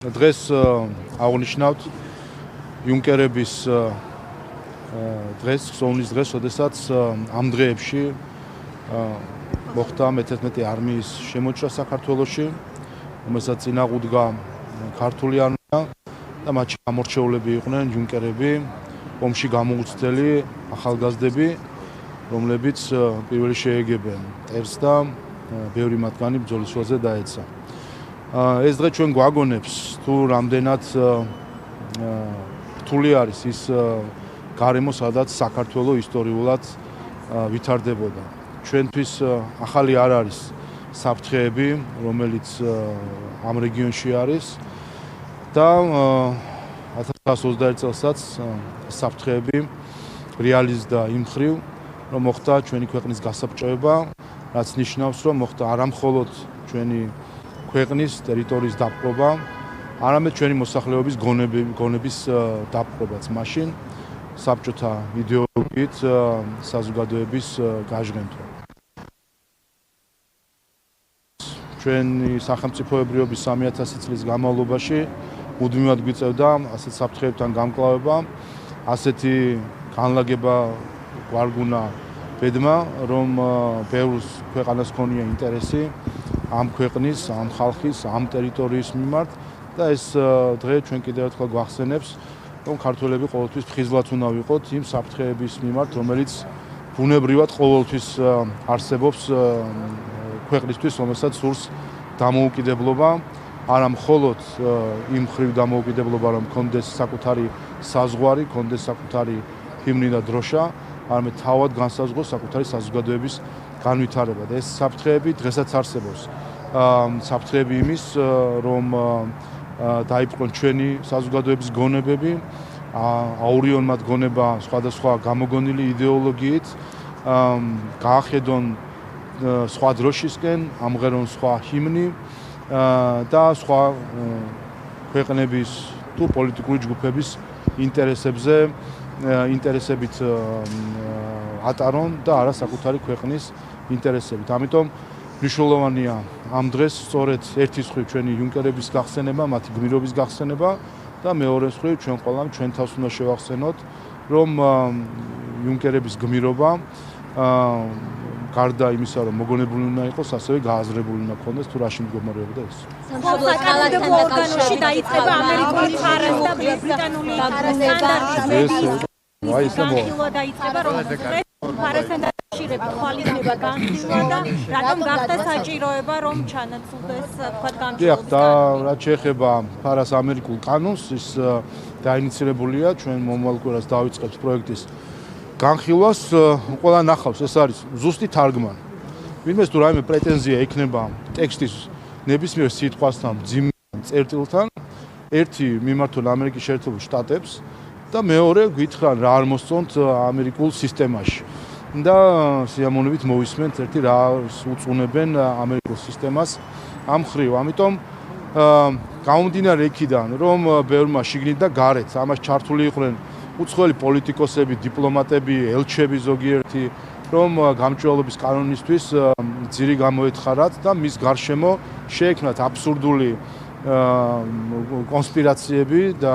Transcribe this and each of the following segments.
დღეს აღნიშნავთ იუნკერების დღეს, ხსოვნის დღეს, როდესაც ამ დღეებში მოხდა მე-11 არმიის შემოჭრა საქართველოში, რომელსაც წინააღმდგა ქართული არმია და მათში გამორჩეულები იყვნენ იუნკერები, ომში გამოუცდელი ახალგაზრდები, რომლებიც პირველი შეეგებენ მტერს და ბევრი მათგანი ბრძოლის ველზე დაეცა. ეს დღე ჩვენ გვაგონებს თუ რამდენად რთული არის ის გარემო, სადაც საქართველო ისტორიულად ვითარდებოდა. ჩვენთვის ახალი არ არის საფრთხეები, რომელიც ამ რეგიონში არის და 1921 წელსაც საფრთხეები რეალიზდა იმ მხრივ, რომ მოხდა ჩვენი ქვეყნის გასაბჭოება, რაც ნიშნავს, რომ მოხდა არა მხოლოდ ჩვენი ქვეყნის ტერიტორიის დაპყრობა, არამედ ჩვენი მოსახლეობის გონების დაპყრობაც მაშინ საბჭოთა იდეოლოგიით საზოგადოების გაჟღენთვა. ჩვენი სახელმწიფოებრიობის 3000 წლის განმავლობაში მუდმივად გვიწევდა ასეთ საფრთხეებთან გამკლავება, ასეთი განლაგება გვარგუნა ბედმა, რომ ბევრს ქვეყანას ჰქონია ინტერესი ამ ქვეყნის, ამ ხალხის, ამ ტერიტორიის მიმართ და ეს დღე ჩვენ კიდევ ერთხელ გვახსენებს, რომ ქართველები ყოველთვის ფხიზლად უნდა ვიყოთ იმ საფრთხეების მიმართ, რომელიც ბუნებრივად ყოველთვის არსებობს ქვეყნისთვის, რომელსაც სურს დამოუკიდებლობა, არა მხოლოდ იმ მხრივ დამოუკიდებლობა, რომ კონდეს საკუთარი საზღვარი, კონდეს საკუთარი ჰიმნი და დროშა, არამედ თავად განსაზღვროს საკუთარი საზოგადოების განვითარება და ეს საფრთხეები დღესაც არსებობს. საფრთხეები იმის, რომ დაიპყრონ ჩვენი საზოგადოების გონებები, აურიონ მათ გონება სხვადასხვა გამოგონილი იდეოლოგიით, გაახედონ სხვა დროშისკენ, ამღერონ სხვა ჰიმნი და სხვა ქვეყნების თუ პოლიტიკური ჯგუფების ინტერესებით ატარონ და არა საკუთარი ქვეყნის ინტერესებით. ამიტომ მნიშვნელოვანია ამ დღეს სწორედ ერთის მხრივ ჩვენი იუნკერების გახსენება, მათი გმირობის გახსენება და მეორეს მხრივ ჩვენ ყველამ ჩვენ თავს უნდა შევახსენოთ, რომ იუნკერების გმირობა გარდა იმისა, რომ მოგონებული უნდა იყოს, ასევე გააზრებული უნდა ქონდეს თუ რაში მდგომარეობდა ეს. საკანონმდებლო ორგანოში დაიწყება ამერიკული ფარას და ბრიტანული სტანდარტიზმების განხილვა დაიწყება, რომ ფარასთან დაკავშირებით ხვალისება განხილვა და რატომ გახდა საჭიროება, რომ ჩანაცვლდეს თქვა გამჭირვების და რაც შეეხება ფარას ამერიკულ კანონს, ის დაინიცირებულია ჩვენ მომავალ კვირას დავიწყებთ პროექტის განხილვას, ყველა ნახავს, ეს არის ზუსტი თარგმანი. ვინმეს თუ რაიმე პრეტენზია ექნება ტექსტის ნებისმიერ სიტყვასთან, მძიმე წერტილთან, ერთი მიმართონ ამერიკის შეერთებულ შტატებს და მეორე გითხრან რა არ მოსწონთ ამერიკულ სისტემაში. და სიამოვნებით მოვისმენთ ერთი რა უწუნებენ ამერიკულ სისტემას ამ მხრივ. ამიტომ გამომდინარე იქიდან, რომ ბევრმა შიგნით და გარეთ ამას ჩართული იყვნენ უცხოელი პოლიტიკოსები, დიპლომატები, ელჩები ზოგიერთი, რომ გამჭვირვალობის კანონისთვის ძირი გამოეთხარათ და მის გარშემო შეექმნათ აბსურდული კონსპირაციები და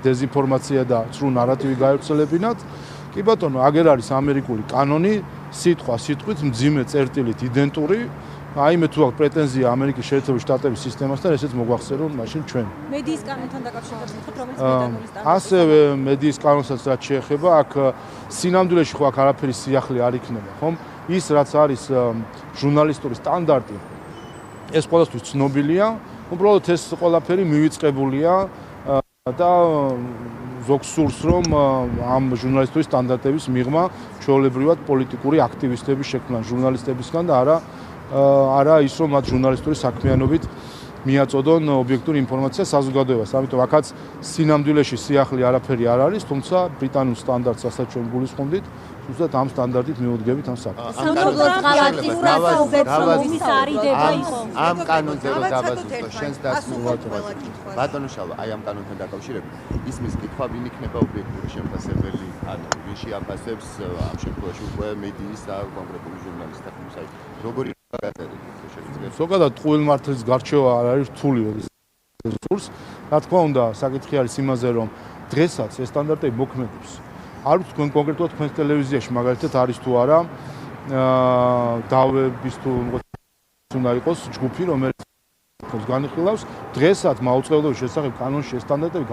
დეზინფორმაცია და ცრუ ნარატივი გაევრცელებინათ. კი ბატონო, აგერ არის ამერიკული კანონი, სიტყვა სიტყვით, მძიმე წერტილით იდენტური. აიმე თუ აქვს პრეტენზია ამერიკის შეერთებული შტატების სისტემასთან, ესეც მოგვახსენონ მაშინ ჩვენ. მედიის კანონთან დაკავშირებით ხოთ, რომელიც ბრიტანული სტანდარტი. ასევე მედიის კანონსაც რაც შეეხება, აქ სინამდვილეში ხო აქ არაფერი სიახლე არ იქნება, ხომ? ის რაც არის ჟურნალისტური სტანდარტი, ეს ყველასთვის ცნობილია, უბრალოდ ეს ყველაფერი მივიწყებულია და ზოგს სურს, რომ ამ ჟურნალისტური სტანდარტების მიღმა ჩვეულებრივად პოლიტიკური აქტივისტების შექმნა ჟურნალისტებისგან და არა ის, რომ მათ ჟურნალისტური საქმიანობით მიაწოდონ ობიექტური ინფორმაცია საზოგადოებას. ამიტომ აქაც სინამდვილეში სიახლე არაფერი არ არის, თუმცა ბრიტანულ სტანდარტს, რასაც ჩვენ გულისხმობთ, ზუსტად ამ სტანდარტით მივუდგებით ამ საქმეს. ამ კანონზე რო დაბაზუსტო შენს დასრულებად ბატონო შალვა, აი ამ კანონთან დაკავშირებით ისმის კითხვა ვინ იქნება ობიექტური შემფასებელი, ანუ ვინ შეაფასებს ამ შემთხვევაში უკვე მედიის და კონკრეტული ჟურნალისტების აი როგორი ზოგადად ტყუილ მართლის გარჩევა არ არის რთული. სურს. Რა თქმა უნდა, საკითხი არის იმაზე, რომ დღესაც ეს სტანდარტები მოქმედებს. არ ვიცი თქვენ კონკრეტულად თქვენს ტელევიზიაში მაგალითად არის თუ არა დავების თუ უნდა იყოს ჯგუფი, რომელიც განიხილავს დღესაც მაუწყებლობის შესახებ კანონში სტანდარტები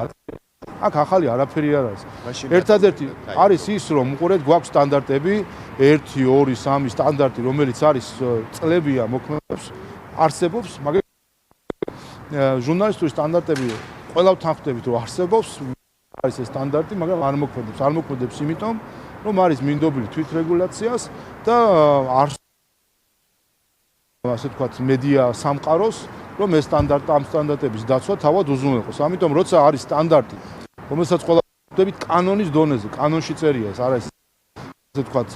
აქ ახალი არაფერი არ არის. ერთადერთი არის ის, რომ უყურეთ გვაქვს სტანდარტები 1, 2, 3 სტანდარტი, რომელიც არის წლებია მოქმედებს, არსებობს, მაგრამ ჟურნალისტური სტანდარტები ყველავთან ხვდებით, რომ არსებობს, არის ეს სტანდარტი, მაგრამ არ მოქმედებს. არ მოქმედებს იმიტომ, რომ არის მინდობილი თვითრეგულაციას და ასე ვთქვათ, მედია სამყაროს, რომ ეს ამ სტანდარტების დაცვა თავად უზრუნველყოს. ამიტომ როცა არის სტანდარტი, რომელსაც ყველა ხვდებით კანონის დონეზე, კანონში წერია ეს, არა ეს ასე ვთქვათ,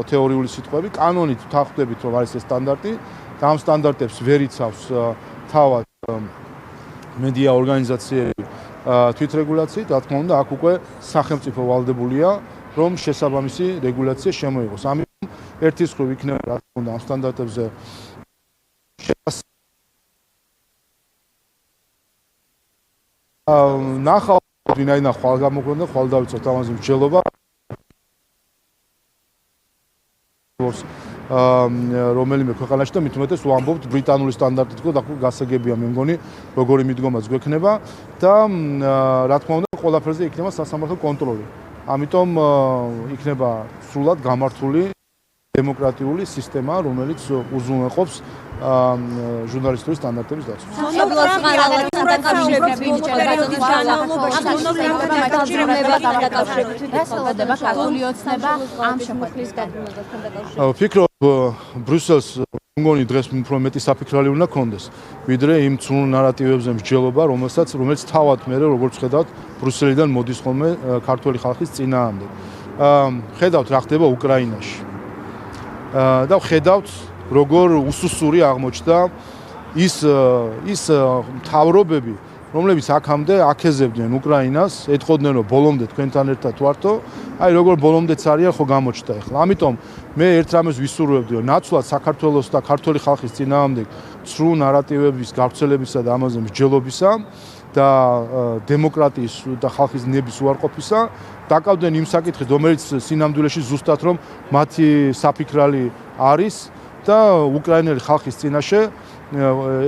თეორიული სიტყვები, კანონით ხვდებით, რომ არის ეს სტანდარტი და ამ სტანდარტებს ვერ იცავს თავად მედია ორგანიზაციები თვითრეგულაციით, რა თქმა უნდა, აქ უკვე სახელმწიფო ვალდებულია, რომ შესაბამისი რეგულაცია შემოიღოს. ამიტომ ერთის მხრივ იქნება, რა თქმა უნდა, ამ სტანდარტებზე ნახავთ, ვინაიდან ხვალ გამოგვენდა, ხვალ დავიწყოთ ამაზე მსჯელობა. რომელიმე ქვეყანაში და მით უმეტეს ვამბობთ ბრიტანული სტანდარტით, და გასაგებია მე მგონი, როგორი მიდგომაც გვექნება და რა თქმა უნდა, ყველაფერზე იქნება სასამართლო კონტროლი. ამიტომ იქნება სრულად გამართული დემოკრატიული სისტემა, რომელიც უზრუნველყოფს ჟურნალისტური სტანდარტების დაცვას. ვფიქრობ, ბრიუსელს მგონი დღეს უფრო მეტი საფიქრალი უნდა კონდეს, ვიდრე იმ ცრულ ნარატივებზე მსჯელობა, რომელიც თავად მე როგორც ხედავთ, ბრიუსელიდან მოდის ხოლმე ქართული ხალხის წინააღმდეგ. ხედავთ რა ხდება უკრაინაში. და ხედავთ როგორ უსუსური აღმოჩნდა ის მთავრობები, რომლებიც აქამდე აქეზებდნენ უკრაინას, ეთყოდნენ რომ ბოლომდე თქვენთან ერთად ვართო, აი როგორ ბოლომდეც არიან ხო გამოჩნდა ახლა. ამიტომ მე ერთ რამეს ვისურვებდი, რომ ნაცვლად საქართველოს და ქართული ხალხის წინააღმდეგ ცრუ ნარატივების გავრცელებისა და ამაზე მსჯელობისა და დემოკრატიის და ხალხის ნების უარყოფისა დაკავდნენ იმ საკითხით, რომელიც სინამდვილეში ზუსტად რომ მათი საფიქრალი არის და უკრაინელი ხალხის წინაშე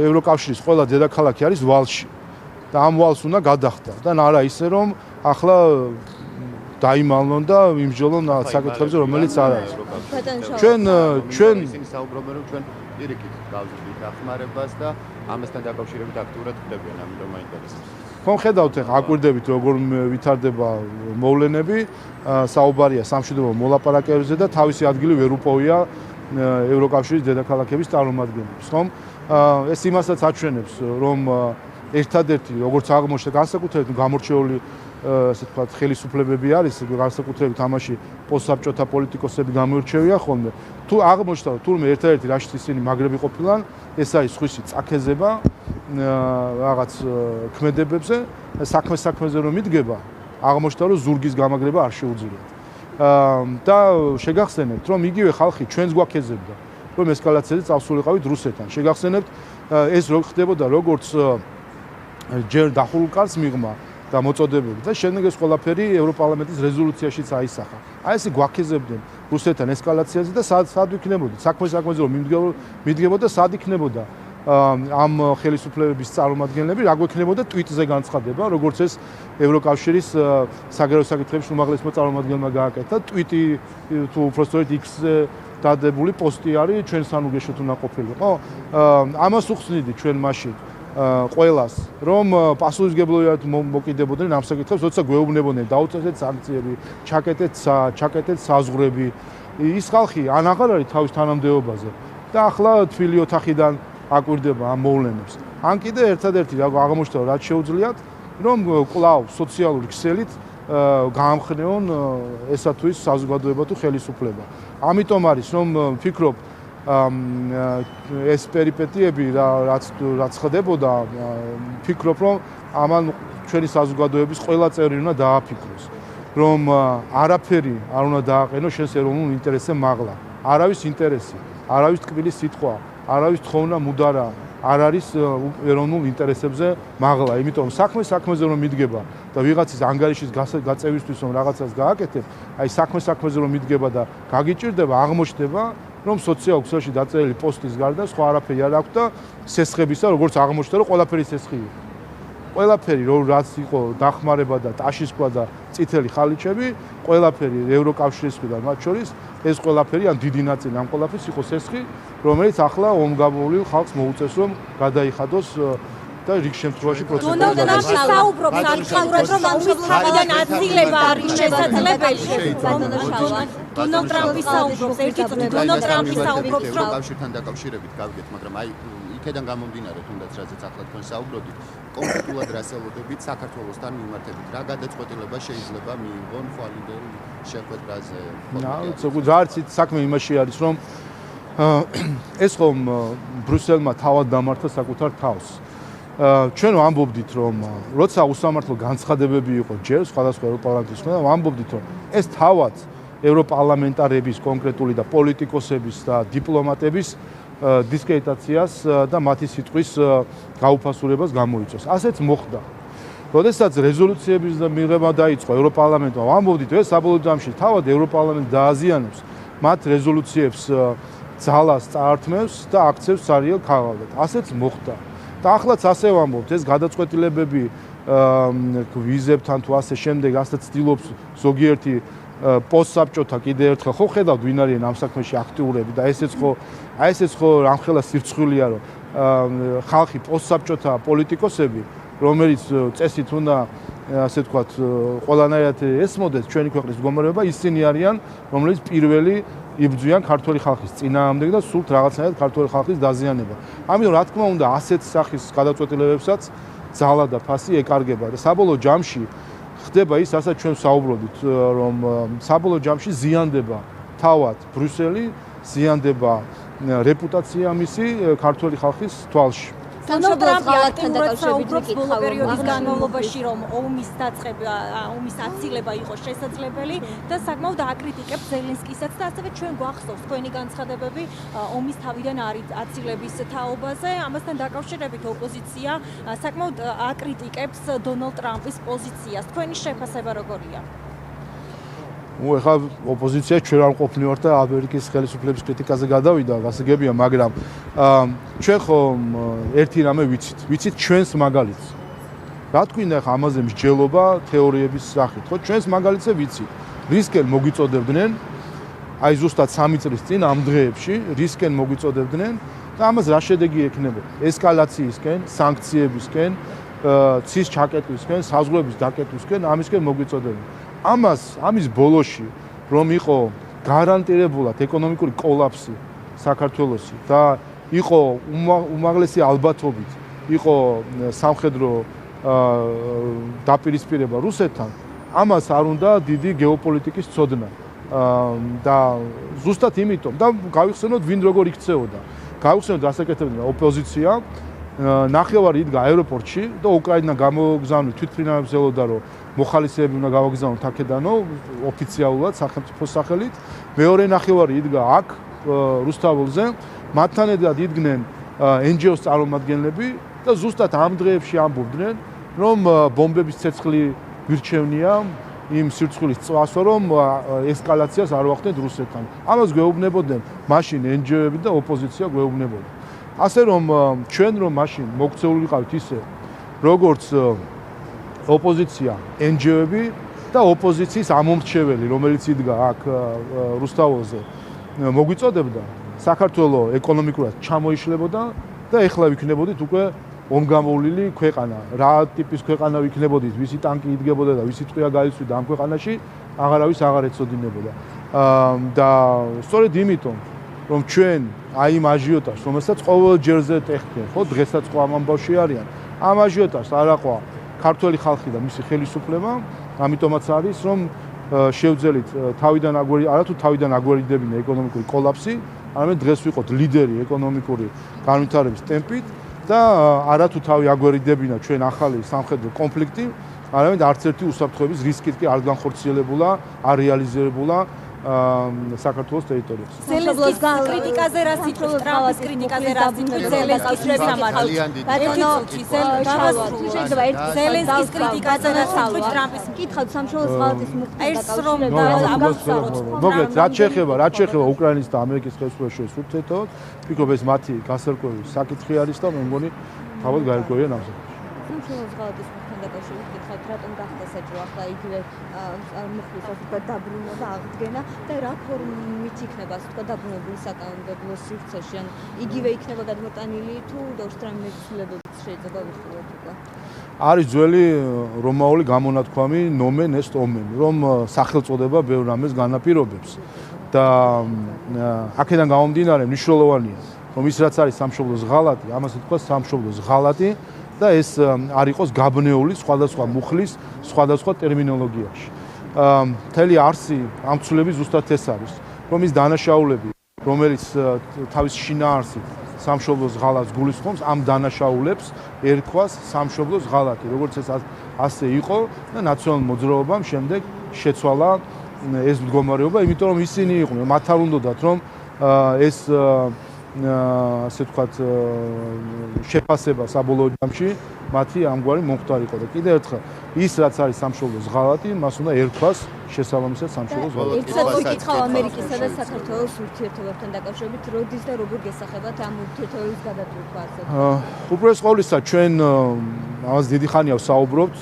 ევროკავშირის ყველა დედაქალაქი არის ვალში და ამ ვალს უნდა გადახდა და არა ისე რომ ახლა დაიმალონ და იმსჯელონ საკითხებზე, რომელიც არ არის. ჩვენ ისინი საუბრობენ, რომ ჩვენ პირიქით გავზრდით დახმარებას და ამასთან დაკავშირებით აქტიურად ხდებიან, ამიტომ მაინტერესებს. ხომ ხედავთ ახლა აკვირდებით როგორ ვითარდება მოვლენები, საუბარია სამშვიდობო მოლაპარაკებებზე და თავისი ადგილი ვერ უპოვია ევროკავშირის დედაქალაქების წარმომადგენლებს, ხომ? ეს იმასაც აჩვენებს, რომ ერთადერთი როგორც აღმოჩნდა განსაკუთრებით გამორჩეული ასე ვთქვათ ხელისუფლებები არის, განსაკუთრებით ამაში პოსტსაბჭოთა პოლიტიკოსები გამოირჩევიან ხოლმე. თუ აღმოჩნდა თურმე ერთადერთი რაშიც ისინი მაგრები ყოფილან, ეს არის სხვისი წაქეზება რაღაც ქმედებებზე, საქმეზე რომ მიდგება, აღმოჩნდა რომ ზურგის გამაგრება არ შეუძლიათ. და შეგახსენებთ, რომ იგივე ხალხი ჩვენს გვაქეზებდა, რომ ესკალაციაზე წავსულიყავით რუსეთთან. შეგახსენებთ, ეს რო ხდებოდა როგორც ჯერ დახურულ კარს მიღმა და მოწოდებები და შემდეგ ეს ყველაფერი ევროპარლამენტის რეზოლუციაშიც აისახა. აი ესე გვაქეზებდნენ რუსეთთან ესკალაციაზე და სად იქნებოდა? საქმეზე რომ მიდგებოდა, სად იქნებოდა ამ ხელისუფლებების წარმომადგენლები, რა გვექნებოდა ტვიტზე განცხადება, როგორც ეს ევროკავშირის საგარეო საკითხების უმაღლესმა წარმომადგენელმა გააკეთა. ტვიტი თუ უბრალოდ X-ზე დადებული პოსტი არის, ჩვენ სანუგეშოთ უნდა ყოფილიყო. ამას უხსნიდი ჩვენ მაშინ ყველას, რომ პასუხისმგებლობად მოკიდებოდნენ ამ საკითხებს, როცა გვეუბნებოდნენ დაუწესეთ სანქციები, ჩაკეტეთ საზღვრები. ის ხალხი ან აღარ არის თავის თანამდებობაზე და ახლა თბილი ოთახიდან აკვირდება ამ მოვლენებს. ან კიდე ერთადერთი აღმოჩნდა, რაც შეუძლიათ, რომ კვლავ სოციალური ქსელით გაამხნეონ ესა თუ ის საზოგადოება თუ ხელისუფლება. ამიტომ არის, რომ ვფიქრობ, ეს პერიპეტიები რაც ხდებოდა, ვფიქრობ, რომ ამან ჩვენი საზოგადოების ყველა წევრი უნდა დააფიქროს, რომ არაფერი არ უნდა დააყენოს შენს ეროვნულ ინტერესზე მაღლა. არავის ინტერესი, არავის ტკბილი სიტყვა, არავის თხოვნა მუდარა არ არის ეროვნულ ინტერესებზე მაღლა, იმიტომ რომ საქმეზე რომ მიდგება და ვიღაცის ანგარიშის გაწევისთვის რომ რაღაცას გააკეთებ, აი საქმეზე რომ მიდგება და გაგიჭირდება, აღმოჩნდება, რომ სოციალურ ქსელში დაწერილი პოსტის გარდა სხვა არაფერი არ აქვს და სესხებისა, როგორც აღმოჩნდა, რომ ყველაფერი სესხი იყო. ყველაფერი რომ რაც იყო დახმარება და ტაშისკვა და წითელი ხალიჩები, ყველაფერი ევროკავშირის მხრიდან მათ შორის ეს ყველაფერი ან დიდი ნაწილი ამ ყველაფრის იყო სესხი, რომელიც ახლა ომგაბოვლილ ხალხს მოუწევს რომ გადაიხადოს და რიგ შემთხვევაში პროცედურა დონალდ ტრამპი საუბრობს აქტიურად, რომ ომის თავიდან აწილება არის შესაძლებელი. დონალდ ტრამპი საუბრობს, ერთი წუთი დონალდ ტრამპი საუბრობს, რომ კავშირთან დაკავშირებით გავიგეთ, მაგრამ აი იქედან გამომდინარე, თუნდაც რაზეც ახლა თქვენ საუბრობთ, კონკრეტულად რას ელოდებით საქართველოსთან მიმართებით, რა გადაწყვეტილება შეიძლება მიიღონ ხვალინდელ შეხვედრაზე? არც საქმე იმაში არის, რომ ეს ხომ ბრიუსელმა თავად დამართა საკუთარ თავს. ჩვენ ვამბობდით, რომ როცა უსამართლო განცხადებები იყო ჯერ სხვადასხვა ევროპარლამენტის მხრიდან, ვამბობდით, რომ ეს თავად ევროპარლამენტარების კონკრეტული და პოლიტიკოსების და დიპლომატების დისკრედიტაციას და მათი სიტყვის გაუფასურებას გამოიწვევს. ასეც მოხდა. როდესაც რეზოლუციების მიღება დაიწყო ევროპარლამენტმა, ვამბობდით, ეს საბოლოო ჯამში თავად ევროპარლამენტი დააზიანებს მათ რეზოლუციებს ძალას წაართმევს და აქცევს სარიელ ქაღალდად. ასეც მოხდა. და ახლაც ასე ვამბობთ, ეს გადაწყვეტილებები ვიზებთან თუ ასე შემდეგ, ასე ცდილობს ზოგიერთი პოსტსაბჭოთა კიდე ერთხელ ხო ხედავთ ვინ არიან ამ საქმეში აქტიურები და ესეც ხო რამხელა სირცხვილია, რომ ხალხი პოსტსაბჭოთა პოლიტიკოსები, რომელიც წესით უნდა ასე ვთქვათ, ყველანაირად ესმოდეს ჩვენი ქვეყნის მდგომარეობა, ისინი არიან, რომლებიც პირველი იბრძვიან ქართული ხალხის წინააღმდეგ და სულ რაღაცნაირად ქართული ხალხის დაზიანება. ამიტომ რა თქმა უნდა, ასეთ სახის გადაწყვეტილებებსაც ძალა და ფასი ეკარგება და საბოლოო ჯამში ხდება ის, რასაც ჩვენ საუბრობთ, რომ საბოლოო ჯამში ზიანდება თავად ბრიუსელი, ზიანდება რეპუტაცია მისი ქართული ხალხის თვალში. დონალდ ტრამპი აქტიურად საუბრობს ბოლო პერიოდის განმავლობაში, რომ ომის დაწყება, ომის აწილება იყო შესაძლებელი და საკმაოდ აკრიტიკებს ზელენსკისაც და ასევე ჩვენ გვახსოვს თქვენი განცხადებები ომის თავიდან აწილების თაობაზე. ამასთან დაკავშირებით ოპოზიცია საკმაოდ აკრიტიკებს დონალდ ტრამპის პოზიციას. თქვენი შეფასება როგორია? ეხლა ოპოზიცია ჩვენ არ ყოფნივართ და ამერიკის ხელისუფლების კრიტიკაზე გადავიდა, გასაგებია, მაგრამ ჩვენ ხომ ერთი რამე ვიცით ჩვენს მაგალითს. რა თქვინდა ეხლა ამაზე მსჯელობა თეორიების სახით, ხო? ჩვენს მაგალითზე ვიცით. რისკენ მოგვიწოდებდნენ, აი ზუსტად 3 წლის წინ ამ დღეებში რისკენ მოგვიწოდებდნენ და ამას რა შედეგი ექნებოდა? ესკალაციისკენ, სანქციებისკენ, ცის ჩაკეტვისკენ, საზღვრების დაკეტვისკენ, ამისკენ მოგვიწოდებდნენ. ამის ბოლოში რომ იყო გარანტირებულად ეკონომიკური კოლაფსი საქართველოსი და იყო უმაღლესი ალბათობით იყო სამხედრო დაპირისპირება რუსეთთან, ამას არ უნდა დიდი გეოპოლიტიკის ცოდნა და ზუსტად იმიტომ და გავიხსენოთ ვინ როგორ იქცეოდა. გავიხსენოთ რასაკეთებდა ოპოზიცია, ნახევარი იდგა აეროპორტში და უკრაინა გამოგზავნილი თვითმფრინავებს ელოდა, რომ მოხალისეები უნდა გავაგზავნოთ აქედანო ოფიციალურად სახელმწიფოს სახელით. მეორე ნახევარი იდგა აქ რუსთაველზე, მათთან ერთად იდგნენ NGO-ს წარმომადგენლები და ზუსტად ამ დღეებში ამბობდნენ, რომ ბომბების ცეცხლი გვირჩევნია იმ სირცხვილის წვასო, რომ ესკალაციას არ ვახდენთ რუსეთთან. ამას გვეუბნებოდნენ მაშინ NGO-ები და ოპოზიცია გვეუბნებოდა. ასე რომ ჩვენ რომ მაშინ მოქცეული ვიყავით ისე, როგორც ოპოზიცია, NGO-ები და ოპოზიციის ამომრჩეველი, რომელიც იდგა აქ რუსთაველზე, მოგვიწოდებდა, საქართველოს ეკონომიკურად ჩამოიშლებოდა და ეხლა ვიქნებოდით უკვე ომგამოვლილი ქვეყანა. რა ტიპის ქვეყანა ვიქნებოდით, ვისი ტანკი იდგებოდა და ვისი ტყვია გაიცვიდა ამ ქვეყანაში, აღარავის აღარ ეცოდინებოდა. და სწორედ იმიტომ, რომ ჩვენ აი იმ აჟიოტაჟს, რომელსაც ყოველ ჯერზე ტეხტენ, ხო, დღესაც ყო ამ ამბავში არიან. ამ აჟიოტაჟს არ აყვა ქართველი ხალხი და მისი ხელისუფლება, ამიტომაც არის, რომ შევძელით არათუ თავიდან აგვერიდებინა ეკონომიკური კოლაფსი, არამედ დღეს ვიყოთ ლიდერი ეკონომიკური განვითარების ტემპით და არათუ თავი აგვერიდებინა ჩვენ ახალი სამხედრო კონფლიქტი, არამედ არც ერთი უსაფრთხოების რისკით კი არ განხორციელებულა, არ რეალიზებულა საქართველოს ტერიტორიაზე. ზელენსკის კრიტიკაზე რა სიტყვის, ტრამპის კრიტიკაზე რა სიტყვის, ზელენსკის შესამართლებით. ზელენსკის კრიტიკაზე რა სიტყვის, ტრამპის კითხავთ სამშობლოს ღალატის მუხტი მოგეთ, რაც შეეხება უკრაინის და ამერიკის ხელისუფლების შორის ურთიერთობებს, ვფიქრობ ეს მათი გასარკვევი საკითხი არის და მე მგონი თავად გაერკვევიან ამაზე. სამშობლოს ღალატის მუხტთან დაკავშირებით კითხავთ, რატომ გახდა საჭირო ახლა იგივე მუხტის ასე დაბრუნება და აღდგენა და რა ფორმით იქნება ასე თქვა დაბრუნებული საკანონმდებლო სივრცეში, ან იგივე იქნება გადმოტანილი თუ დაუშვათ რამე ცვლილებებიც შეიძლება ვიხილოთ უკვე. არის ძველი რომაული გამონათქვამი nomen est omen, რომ სახელწოდება ბევრ რამეს განაპირობებს და აქედან გამომდინარე მნიშვნელოვანია, რომ ის რაც არის სამშობლოს ღალატი, ამას ითქვა სამშობლოს ღალატი და ეს არ იყოს გაბნეული სხვადასხვა მუხლის, სხვადასხვა ტერმინოლოგიაში. მთელი არსი ამ ცვლილების ზუსტად ეს არის, რომ ის დანაშაულები, რომელიც თავის შინაარსით სამშობლოს ღალატს გულისხმობს, ამ დანაშაულებს ერქვას სამშობლოს ღალატი, როგორც ეს ასე იყო და ნაციონალურ მოძრაობამ შემდეგ შეცვალა ეს მდგომარეობა, იმიტომ რომ ისინი იყვნენ, მათ არ უნდათ რომ ეს ასე ვთქვათ შეფასება საბოლოო ჯამში მათი ამგვარი მომხდარი იყო და კიდევ ერთხელ ის რაც არის სამშობლოს ღალატი, მას უნდა ერქვას შესაბამისად სამშობლოს ღალატი. ერთად მოკითხავ ამერიკისა და საქართველოს ურთიერთობებთან დაკავშირებით, როდის და როგორ გესახებათ ამ ურთიერთობების გადატვირთვა ასე? უპირველეს ყოვლისა ჩვენ ამას დიდი ხანია ვსაუბრობთ,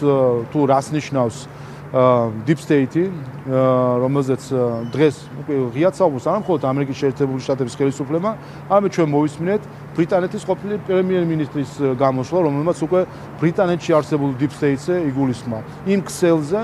თუ რას ნიშნავს deep state-ი, რომელზეც დღეს უკვე ღიად საუბრობს არა მხოლოდ ამერიკის შეერთებული შტატების ხელისუფლება, არამედ ჩვენ მოვისმინეთ ბრიტანეთის ყოფილი პრემიერ-მინისტრის გამოსვლა, რომელმაც უკვე ბრიტანეთში არსებულ deep state-ზე იგულისხმა იმ ქსელზე,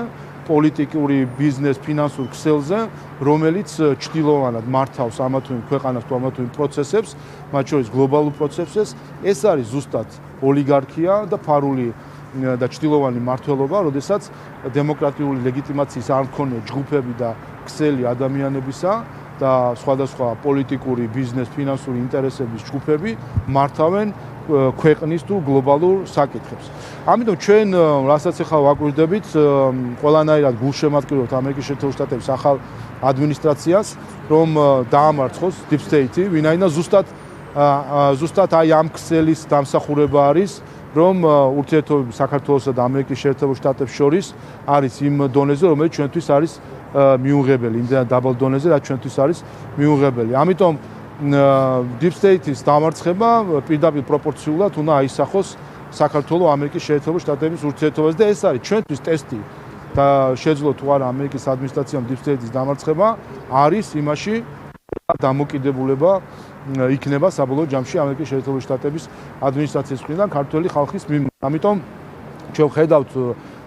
პოლიტიკური, ბიზნეს, ფინანსურ ქსელზე, რომელიც ჭრილოვანად მართავს ამა თუ იმ ქვეყანას თუ ამა თუ იმ პროცესებს, მათ შორის გლობალურ პროცესებს, ეს არის ზუსტად ოლიგარქია და ფარული და ჭრილოვანი მმართველობა, როდესაც დემოკრატიული ლეგიტიმაციის არ მქონე ჯგუფები და ქსელი ადამიანებისა და სხვადასხვა პოლიტიკური, ბიზნეს, ფინანსური ინტერესების ჯგუფები მართავენ ქვეყნის თუ გლობალურ საკითხებს. ამიტომ ჩვენ რასაც ახლა ვაკვირდებით, ყველანაირად გულშემატკივრობთ ამერიკის შეერთებული შტატების ახალ ადმინისტრაციას, რომ დაამარცხოს deep state-ი, ვინაიდან ზუსტად აი ამ ქსელის დამსახურება არის, რომ ურთიერთობები საქართველოსა და ამერიკის შეერთებულ შტატებს შორის არის იმ დონეზე, რომელიც ჩვენთვის არის მიუღებელი, იმდენად დაბალ დონეზე, რაც ჩვენთვის არის მიუღებელი. ამიტომ deep state-ის დამარცხება პირდაპირ პროპორციულად უნდა აისახოს საქართველოს ამერიკის შეერთებულ შტატების ურთიერთობაზე და ეს არის ჩვენთვის ტესტი და შეძლო თუ არა ამერიკის ადმინისტრაციამ deep state-ის დამარცხება არის იმაში დამოკიდებულება იქნება საბოლოო ჯამში ამერიკის შეერთებული შტატების ადმინისტრაციის მხრიდან ქართველი ხალხის მიმართ. ამიტომ ჩვენ ხედავთ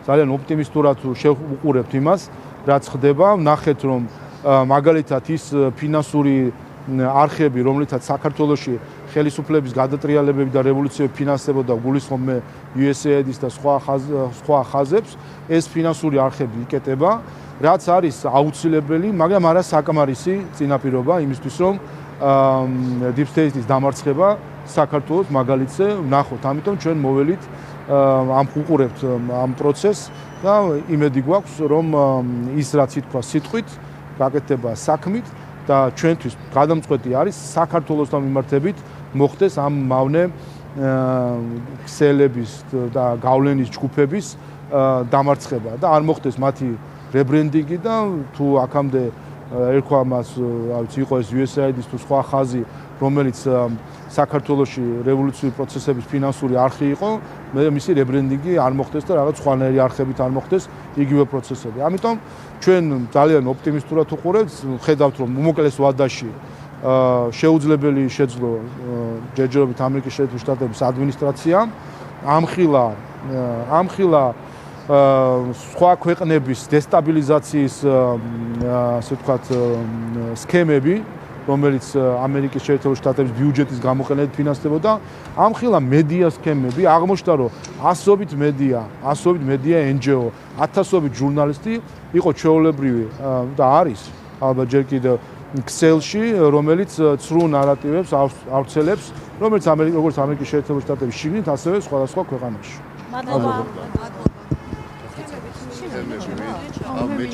ძალიან ოპტიმისტურად შევუყურებთ იმას, რაც ხდება, ნახეთ რომ მაგალითად ის ფინანსური არხები, რომლითაც საქართველოში ხელისუფლების გადატრიალებები და რევოლუციები ფინანსდებოდა გულისხმობენ USAID-ის და სხვა ხაზებს, ეს ფინანსური არხები იკეტება, რაც არის აუცილებელი, მაგრამ არა საკმარისი წინაპირობა იმისთვის, რომ deep state-ის დამარცხება საქართველოს მაგალითზე ვნახოთ. ამიტომ ჩვენ მოველით ამ უყურებთ ამ პროცესს და იმედი გვაქვს, რომ ის რაც ითქვა სიტყვით, გაკეთდება საქმით და ჩვენთვის გადამწყვეტი არის საქართველოსთან მიმართებით მოხდეს ამ მავნე ქსელების და გავლენის ჯგუფების დამარცხება და არ მოხდეს მათი რებრენდინგი და თუ აქამდე ერქვა მას, რა ვიცი, იყო ეს USAID-ის თუ სხვა ხაზი, რომელიც საქართველოში რევოლუციური პროცესების ფინანსური არხი იყო, მისი რებრენდინგი არ მოხდეს და რაღაც სხვანაირი არხებით არ მოხდეს იგივე პროცესები. ამიტომ ჩვენ ძალიან ოპტიმისტურად ვუყურებთ, ხედავთ რომ უმოკლეს ვადაში შეუძლებელი შეძლო ჯერჯერობით ამერიკის შეერთებული შტატების ადმინისტრაციამ ამხილა სხვა ქვეყნების დესტაბილიზაციის ასე ვთქვათ სქემები, რომელიც ამერიკის შეერთებული შტატების ბიუჯეტის გამოყენებით ფინანსდებოდა, ამხილა მედია სქემები, აღმოჩნდა რომ ასობით მედია NGO, ათასობით ჟურნალისტი იყო ჩვეულებრივი და არის ალბათ ჯერ კიდევ ქსელში, რომელიც ცრუ ნარატივებს ავრცელებს, რომელიც როგორც ამერიკის შეერთებული შტატების შიგნით, ასევე სხვადასხვა ქვეყანაში. მადლობა. მე